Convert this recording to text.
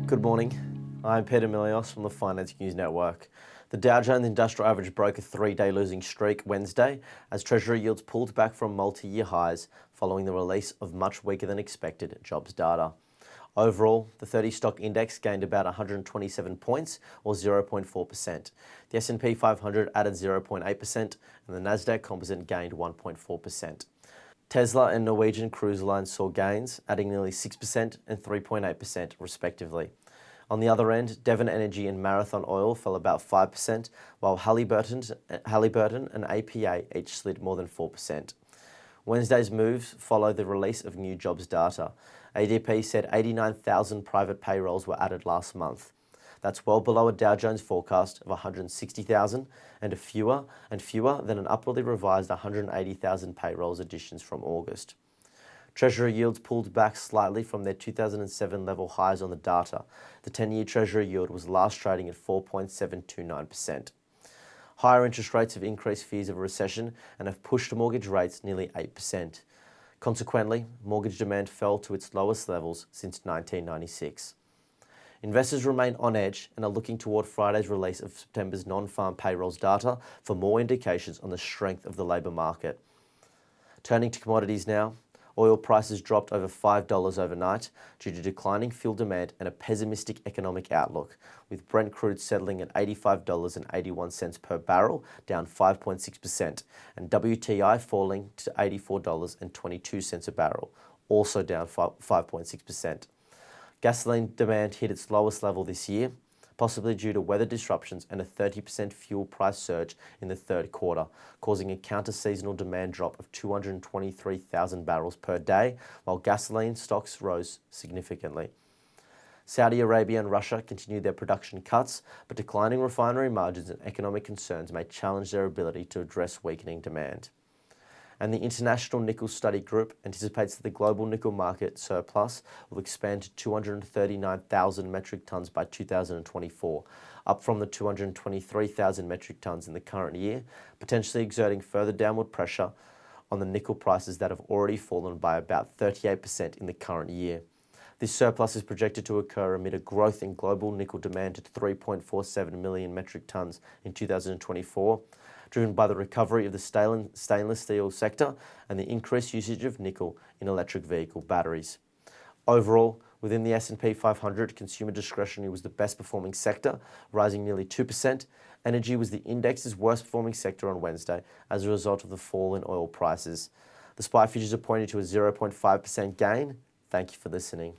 Good morning. I'm Peter Milios from the Finance News Network. The Dow Jones Industrial Average broke a three-day losing streak Wednesday as Treasury yields pulled back from multi-year highs following the release of much weaker than expected jobs data. Overall, the 30 stock index gained about 127 points, or 0.4%. The S&P 500 added 0.8%, and the Nasdaq Composite gained 1.4%. Tesla and Norwegian Cruise Lines saw gains, adding nearly 6% and 3.8% respectively. On the other end, Devon Energy and Marathon Oil fell about 5%, while Halliburton and APA each slid more than 4%. Wednesday's moves follow the release of new jobs data. ADP said 89,000 private payrolls were added last month. That's well below a Dow Jones forecast of 160,000 and fewer than an upwardly revised 180,000 payrolls additions from August. Treasury yields pulled back slightly from their 2007 level highs on the data. The 10-year Treasury yield was last trading at 4.729%. Higher interest rates have increased fears of a recession and have pushed mortgage rates nearly 8%. Consequently, mortgage demand fell to its lowest levels since 1996. Investors remain on edge and are looking toward Friday's release of September's non-farm payrolls data for more indications on the strength of the labour market. Turning to commodities now, oil prices dropped over $5 overnight due to declining fuel demand and a pessimistic economic outlook, with Brent crude settling at $85.81 per barrel, down 5.6%, and WTI falling to $84.22 a barrel, also down 5.6%. Gasoline demand hit its lowest level this year, possibly due to weather disruptions and a 30% fuel price surge in the third quarter, causing a counter-seasonal demand drop of 223,000 barrels per day, while gasoline stocks rose significantly. Saudi Arabia and Russia continued their production cuts, but declining refinery margins and economic concerns may challenge their ability to address weakening demand. And the International Nickel Study Group anticipates that the global nickel market surplus will expand to 239,000 metric tonnes by 2024, up from the 223,000 metric tonnes in the current year, potentially exerting further downward pressure on the nickel prices that have already fallen by about 38% in the current year. This surplus is projected to occur amid a growth in global nickel demand to 3.47 million metric tonnes in 2024, driven by the recovery of the stainless steel sector and the increased usage of nickel in electric vehicle batteries. Overall, within the S&P 500, consumer discretionary was the best performing sector, rising nearly 2%. Energy was the index's worst performing sector on Wednesday as a result of the fall in oil prices. The SPY futures are pointing to a 0.5% gain. Thank you for listening.